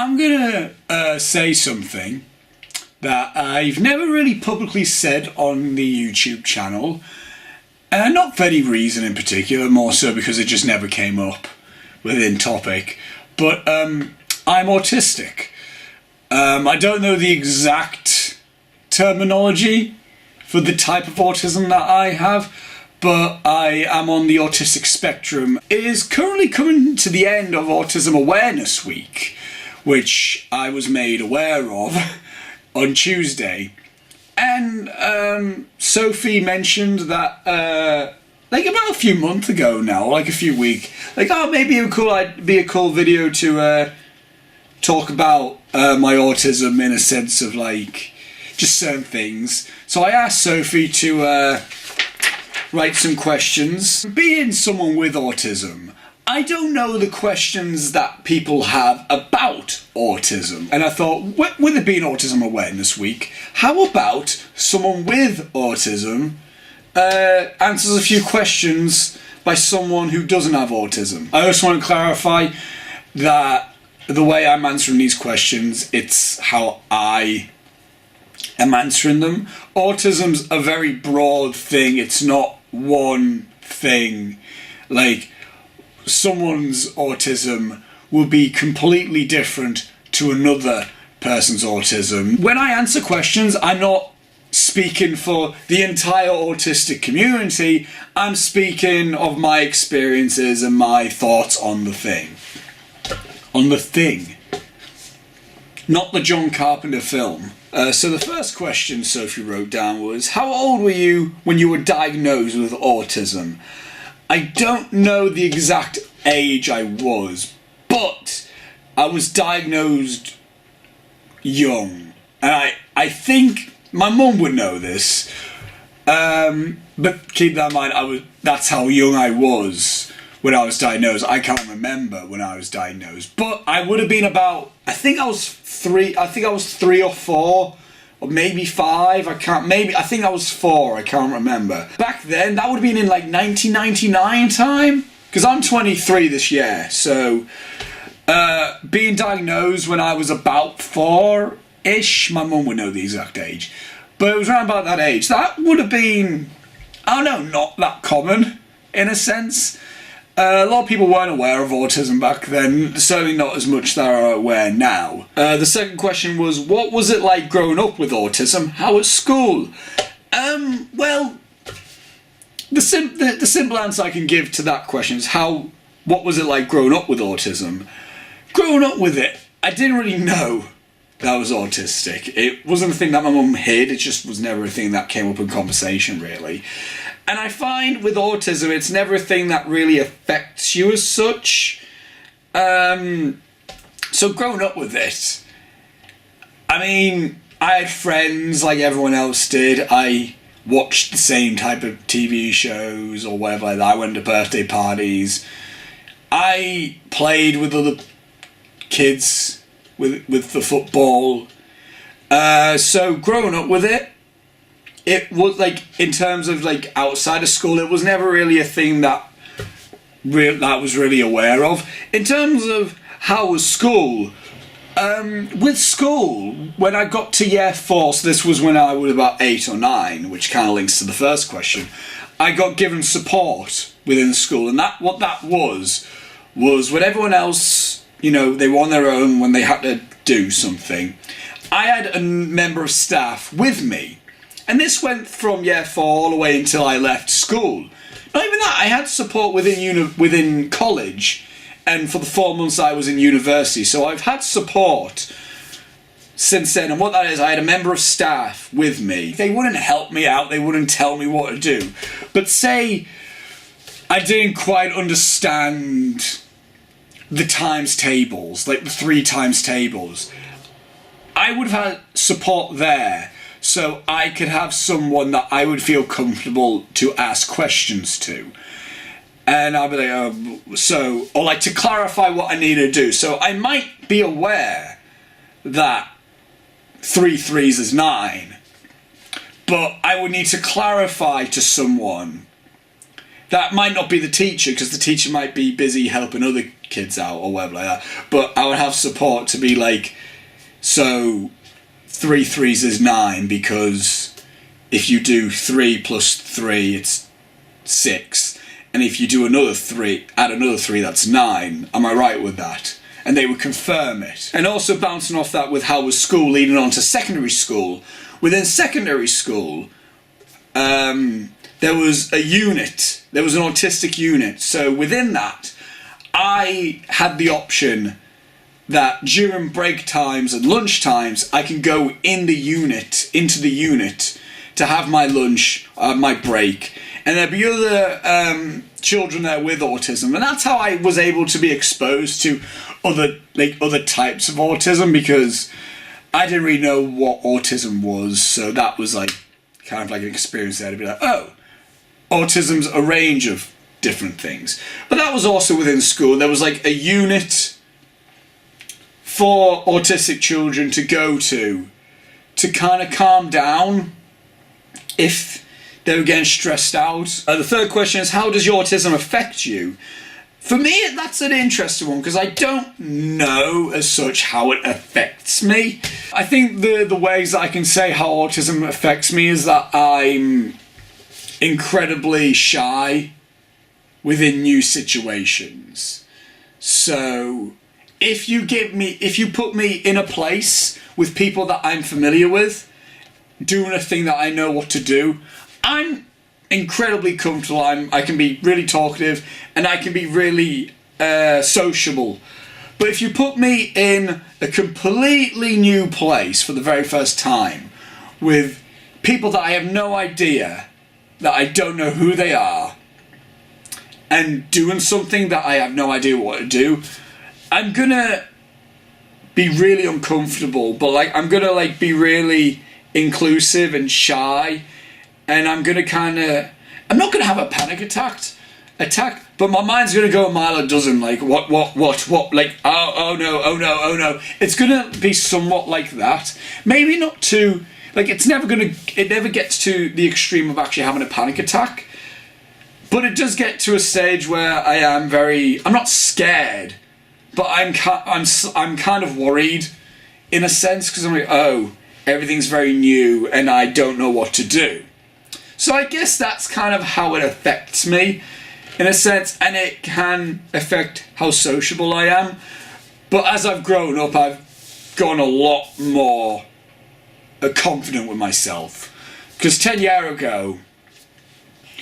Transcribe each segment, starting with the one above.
I'm gonna say something that I've never really publicly said on the YouTube channel, not for any reason in particular, more so because it just never came up within topic, but I'm autistic. I don't know the exact terminology for the type of autism that I have, but I am on the autistic spectrum. It is currently coming to the end of Autism Awareness Week, which I was made aware of on Tuesday. And Sophie mentioned that like about a few months ago now, like a few weeks, like, oh, maybe it would be a cool video to talk about my autism in a sense of like just certain things. So I asked Sophie to write some questions. Being someone with autism, I don't know the questions that people have about autism. And I thought, with it being Autism Awareness Week, how about someone with autism answers a few questions by someone who doesn't have autism? I also want to clarify that the way I'm answering these questions, it's how I am answering them. Autism's a very broad thing. It's not one thing. Like, someone's autism will be completely different to another person's autism. When I answer questions, I'm not speaking for the entire autistic community. I'm speaking of my experiences and my thoughts on the thing. On the thing. Not the John Carpenter film. So the first question Sophie wrote down was, how old were you when you were diagnosed with autism? I don't know the exact age I was, but I was diagnosed young. And I think my mum would know this, but keep that in mind, that's how young I was when I was diagnosed. I can't remember when I was diagnosed, but I would have been about, I think I was 3 or 4, or maybe 5, I think I was 4, I can't remember. Back then, that would have been in like 1999 time, because I'm 23 this year, so being diagnosed when I was about 4-ish, my mum would know the exact age, but it was around about that age. That would have been, I don't know, not that common, in a sense. A lot of people weren't aware of autism back then, certainly not as much that are aware now. The second question was, what was it like growing up with autism? How at school? Well, the simple answer I can give to that question is what was it like growing up with autism? Growing up with it, I didn't really know that I was autistic. It wasn't a thing that my mum hid, it just was never a thing that came up in conversation, really. And I find with autism, it's never a thing that really affects you as such. So growing up with it, I mean, I had friends like everyone else did. I watched the same type of TV shows or whatever like that. I went to birthday parties. I played with other kids with the football. So growing up with it, it was like, in terms of like outside of school, it was never really a thing that I was really aware of. In terms of how was school, with school, when I got to year 4, so this was when I was about 8 or 9, which kind of links to the first question, I got given support within school, and what that was when everyone else, you know, they were on their own when they had to do something, I had a member of staff with me. And this went from year 4 all the way until I left school. Not even that, I had support within college, and for the 4 months I was in university. So I've had support since then. And what that is, I had a member of staff with me. They wouldn't help me out, they wouldn't tell me what to do. But say I didn't quite understand the times tables, like the 3 times tables, I would have had support there. So I could have someone that I would feel comfortable to ask questions to. And I'll be like, or like to clarify what I need to do. So I might be aware that 3 3s is 9, but I would need to clarify to someone That might not be the teacher, because the teacher might be busy helping other kids out or whatever like that. But I would have support to be like, so 3 threes is 9, because if you do 3 plus 3, it's 6. And if you do another 3, add another 3, that's 9. Am I right with that? And they would confirm it. And also bouncing off that with how was school leading on to secondary school. Within secondary school, there was a unit. There was an autistic unit. So within that, I had the option that during break times and lunch times, I can go into the unit to have my lunch, my break. And there'd be other children there with autism. And that's how I was able to be exposed to other types of autism, because I didn't really know what autism was. So that was like kind of like an experience there to be like, oh, autism's a range of different things. But that was also within school. There was like a unit for autistic children to go to kind of calm down if they were getting stressed out. The third question is, how does your autism affect you? For me, that's an interesting one, because I don't know as such how it affects me. I think the ways that I can say how autism affects me is that I'm incredibly shy within new situations. So if you put me in a place with people that I'm familiar with, doing a thing that I know what to do, I'm incredibly comfortable. I can be really talkative and I can be really sociable. But if you put me in a completely new place for the very first time with people that I have no idea, that I don't know who they are, and doing something that I have no idea what to do, I'm gonna be really uncomfortable. But like, I'm gonna like be really inclusive and shy, and I'm gonna I'm not gonna have a panic attack, but my mind's gonna go a mile a dozen, like what, like oh no. It's gonna be somewhat like that. Maybe not too, like it never gets to the extreme of actually having a panic attack, but it does get to a stage where I'm not scared, but I'm kind of worried in a sense, because I'm like, oh, everything's very new and I don't know what to do. So I guess that's kind of how it affects me in a sense, and it can affect how sociable I am. But as I've grown up, I've gone a lot more confident with myself. Because 10 years ago,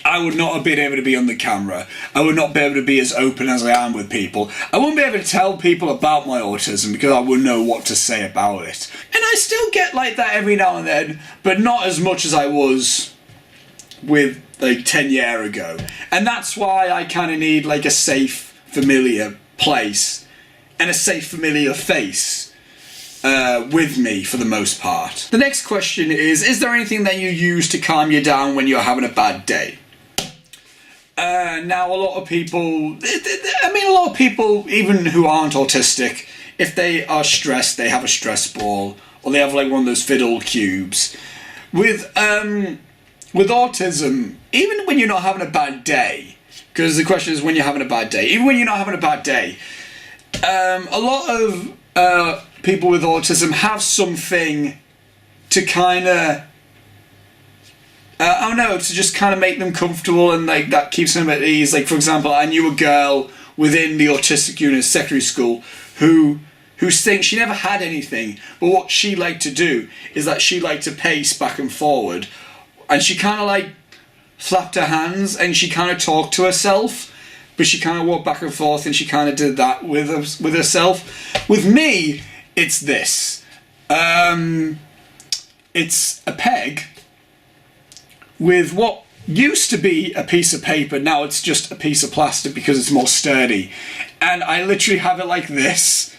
I would not have been able to be on the camera. I would not be able to be as open as I am with people. I wouldn't be able to tell people about my autism because I wouldn't know what to say about it. And I still get like that every now and then, but not as much as I was with like 10 years ago. And that's why I kind of need like a safe, familiar place and a safe, familiar face with me for the most part. The next question is there anything that you use to calm you down when you're having a bad day? Now, a lot of people, even who aren't autistic, if they are stressed, they have a stress ball, or they have like one of those fiddle cubes. With autism, even when you're not having a bad day, because the question is when you're having a bad day, even when you're not having a bad day, a lot of people with autism have something to kind of, to just kind of make them comfortable, and like that keeps them at ease. Like, for example, I knew a girl within the autistic unit at secondary school who thinks she never had anything, but what she liked to do is that she liked to pace back and forward, and she kind of like flapped her hands and she kind of talked to herself, but she kind of walked back and forth and she kind of did that with herself. With me, it's this. It's a peg with what used to be a piece of paper, now it's just a piece of plastic because it's more sturdy. And I literally have it like this,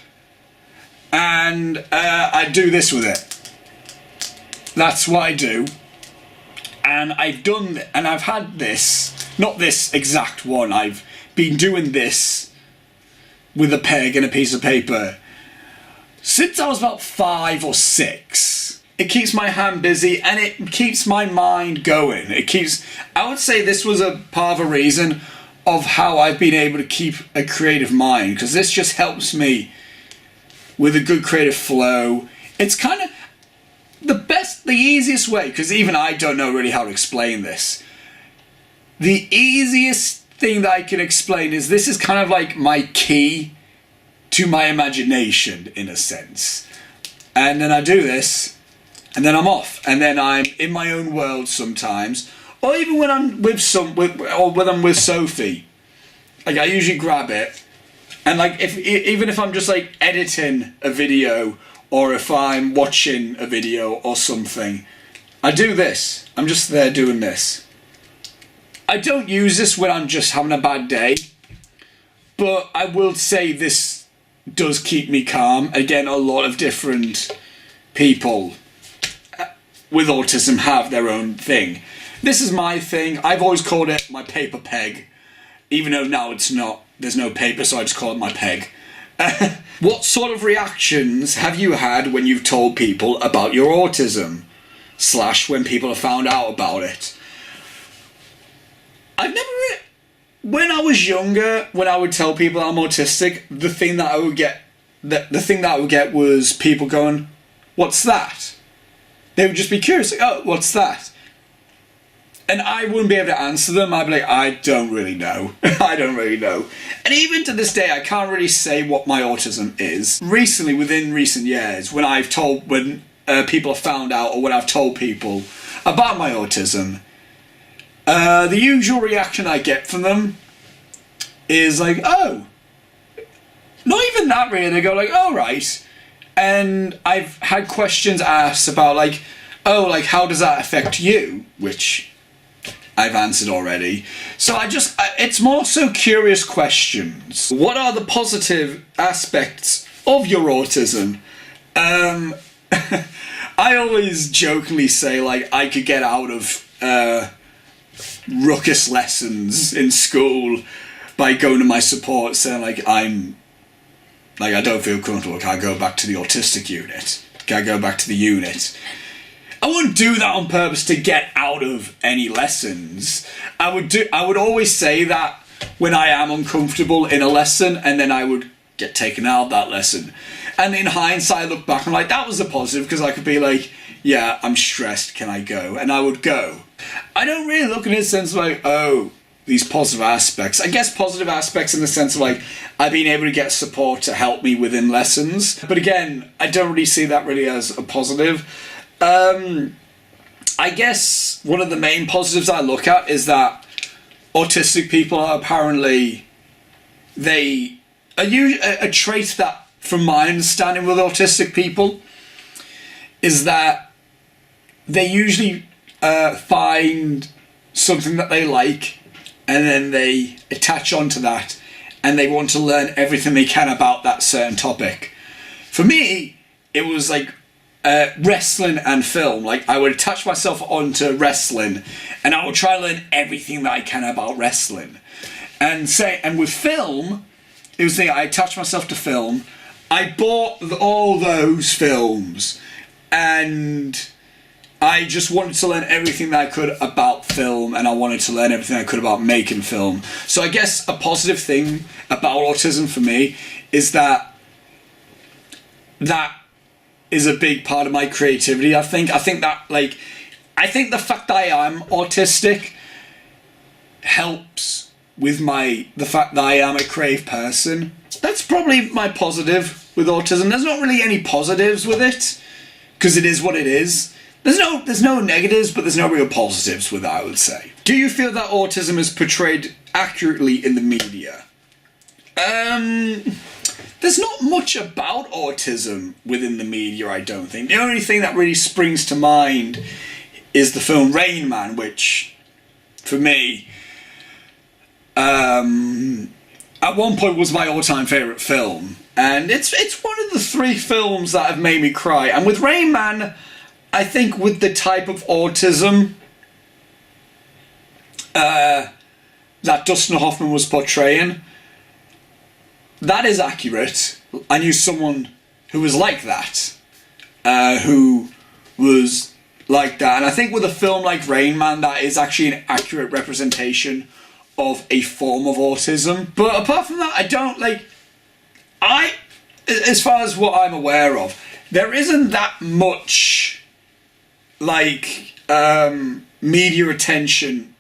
and I do this with it. That's what I do. And I've had this, not this exact one, I've been doing this with a peg and a piece of paper since I was about 5 or 6. it keeps my hand busy, and it keeps my mind going. I would say this was a part of a reason of how I've been able to keep a creative mind, because this just helps me with a good creative flow. It's kind of the easiest way, because even I don't know really how to explain this. The easiest thing that I can explain is this is kind of like my key to my imagination, in a sense. And then I do this, and then I'm off, and then I'm in my own world sometimes, or even when I'm when I'm with Sophie. Like, I usually grab it, and like even if I'm just like editing a video, or if I'm watching a video or something, I do this. I'm just there doing this. I don't use this when I'm just having a bad day, but I will say this does keep me calm. Again, a lot of different people with autism have their own thing. This is my thing. I've always called it my paper peg, even though now it's not. There's no paper, so I just call it my peg. What sort of reactions have you had when you've told people about your autism? / when people have found out about it? I've never really... When I was younger, when I would tell people I'm autistic, the thing that I would get was people going, "What's that?" They would just be curious, like, "Oh, what's that?" And I wouldn't be able to answer them. I'd be like, "I don't really know." I don't really know. And even to this day, I can't really say what my autism is. Recently, within recent years, when people have found out, or when I've told people about my autism, the usual reaction I get from them is like, "Oh." Not even that really. They go like, "Oh, right." And I've had questions asked about like, "Oh, like how does that affect you?" Which I've answered already. So it's more so curious questions. What are the positive aspects of your autism? I always jokingly say like I could get out of ruckus lessons in school by going to my support saying like I don't feel comfortable, can I go back to the autistic unit? Can I go back to the unit? I wouldn't do that on purpose to get out of any lessons. I would always say that when I am uncomfortable in a lesson, and then I would get taken out of that lesson. And in hindsight, I look back and I'm like, that was a positive, because I could be like, "Yeah, I'm stressed, can I go?" And I would go. I don't really look at it in the sense of like, oh, these positive aspects. I guess positive aspects in the sense of like, I've been able to get support to help me within lessons. But again, I don't really see that really as a positive. I guess one of the main positives I look at is that autistic people are apparently, a trait that, from my understanding with autistic people, is that they usually find something that they like, and then they attach onto that, and they want to learn everything they can about that certain topic. For me, it was like wrestling and film. Like, I would attach myself onto wrestling, and I would try and learn everything that I can about wrestling. And with film, it was I attached myself to film. I bought all those films, and I just wanted to learn everything that I could about film, and I wanted to learn everything I could about making film. So I guess a positive thing about autism for me is that is a big part of my creativity. I think that the fact that I am autistic helps with the fact that I am a creative person. That's probably my positive with autism. There's not really any positives with it, because it is what it is. There's no negatives, but there's no real positives with it, I would say. Do you feel that autism is portrayed accurately in the media? There's not much about autism within the media, I don't think. The only thing that really springs to mind is the film Rain Man, which, for me, at one point was my all-time favourite film. And it's one of the 3 films that have made me cry. And with Rain Man, I think with the type of autism that Dustin Hoffman was portraying, that is accurate. I knew someone who was like that, who was like that. And I think with a film like Rain Man, that is actually an accurate representation of a form of autism. But apart from that, I don't, like, as far as what I'm aware of, there isn't that much, like, media attention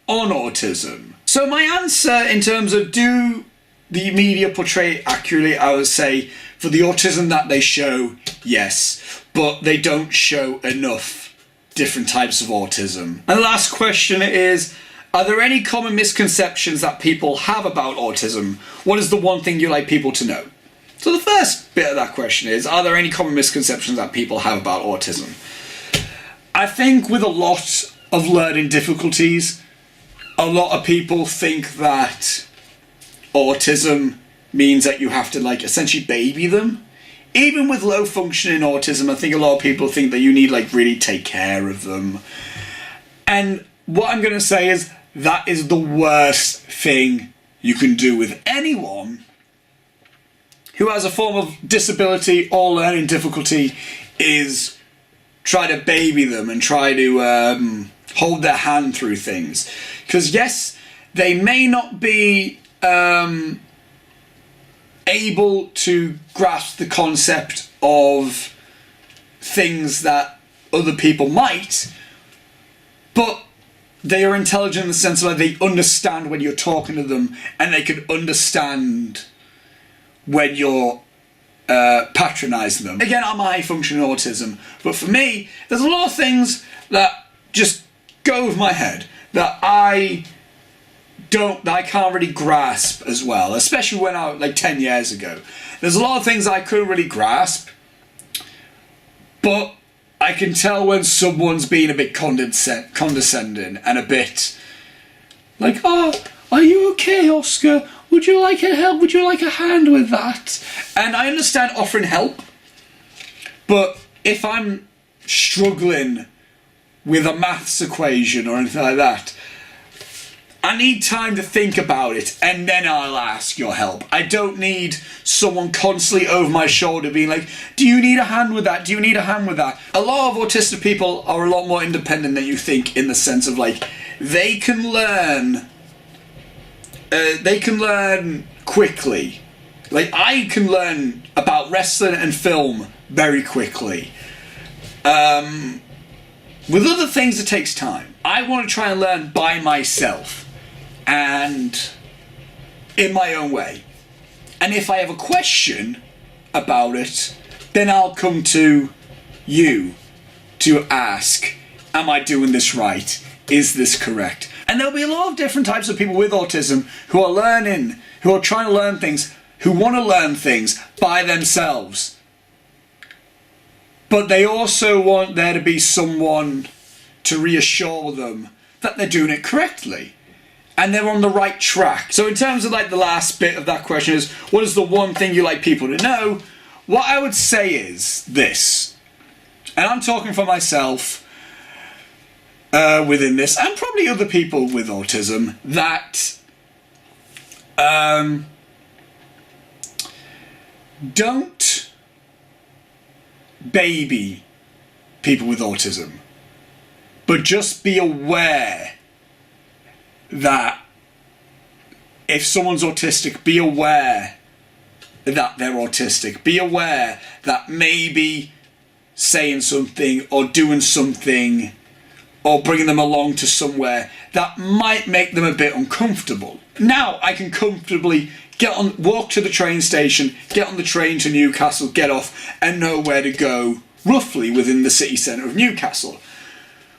on autism. So my answer in terms of do the media portray it accurately, I would say for the autism that they show, yes, but they don't show enough different types of autism. And the last question is, are there any common misconceptions that people have about autism? What is the one thing you like people to know? So the first bit of that question is, are there any common misconceptions that people have about autism? I think with a lot of learning difficulties, a lot of people think that autism means that you have to, like, essentially baby them. Even with low functioning autism, I think a lot of people think that you need, like, really take care of them. And what I'm going to say is that is the worst thing you can do with anyone who has a form of disability or learning difficulty, is try to baby them and try to hold their hand through things. Because yes, they may not be able to grasp the concept of things that other people might, but they are intelligent in the sense that they understand when you're talking to them, and they can understand when you're patronising them. Again, I'm high functioning autism, but for me, there's a lot of things that just go over my head that I can't really grasp as well, especially when I was like 10 years ago. There's a lot of things I couldn't really grasp, but I can tell when someone's being a bit condescending and a bit like, oh, are you okay, Oscar? Would you like a help? Would you like a hand with that? And I understand offering help, but if I'm struggling with a maths equation or anything like that, I need time to think about it, and then I'll ask your help. I don't need someone constantly over my shoulder being like, do you need a hand with that? Do you need a hand with that? A lot of autistic people are a lot more independent than you think, in the sense of, like, they can learn quickly. Like, I can learn about wrestling and film very quickly. With other things, it takes time. I want to try and learn by myself and in my own way. And if I have a question about it, then I'll come to you to ask, am I doing this right? Is this correct? And there'll be a lot of different types of people with autism who are learning, who are trying to learn things, who want to learn things by themselves. But they also want there to be someone to reassure them that they're doing it correctly and they're on the right track. So in terms of, like, the last bit of that question is, what is the one thing you like people to know? What I would say is this, and I'm talking for myself within this, and probably other people with autism, that don't baby people with autism, but just be aware that if someone's autistic, be aware that they're autistic. Be aware that maybe saying something or doing something or bringing them along to somewhere that might make them a bit uncomfortable. Now I can comfortably walk to the train station, get on the train to Newcastle, get off, and know where to go roughly within the city centre of Newcastle.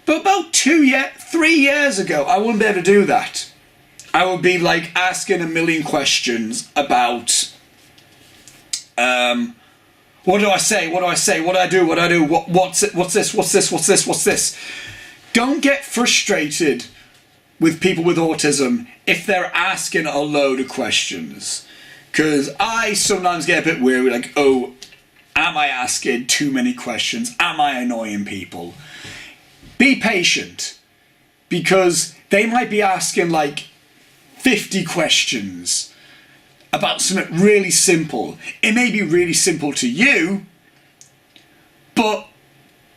But about 3 years ago, I wouldn't be able to do that. I would be, like, asking a million questions about, what do I say? What do I say? What do I do? What do I do? What's this? What's this? What's this? Don't get frustrated with people with autism if they're asking a load of questions. Because I sometimes get a bit weary, like, oh, am I asking too many questions? Am I annoying people? Be patient, because they might be asking like 50 questions about something really simple. It may be really simple to you, but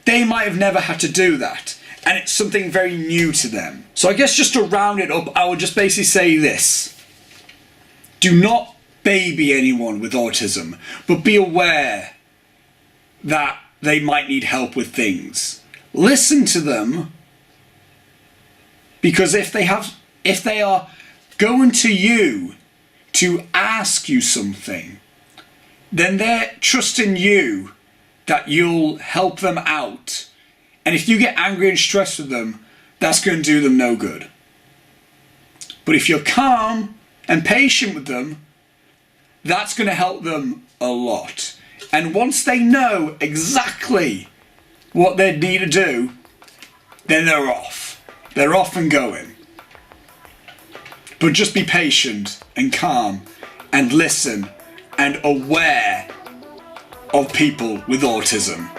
they might have never had to do that. And it's something very new to them. So I guess just to round it up, I would just basically say this. Do not baby anyone with autism, but be aware that they might need help with things. Listen to them, because if they are going to you to ask you something, then they're trusting you that you'll help them out. And if you get angry and stressed with them, that's going to do them no good. But if you're calm and patient with them, that's going to help them a lot. And once they know exactly what they need to do, then they're off. They're off and going. But just be patient and calm and listen and aware of people with autism.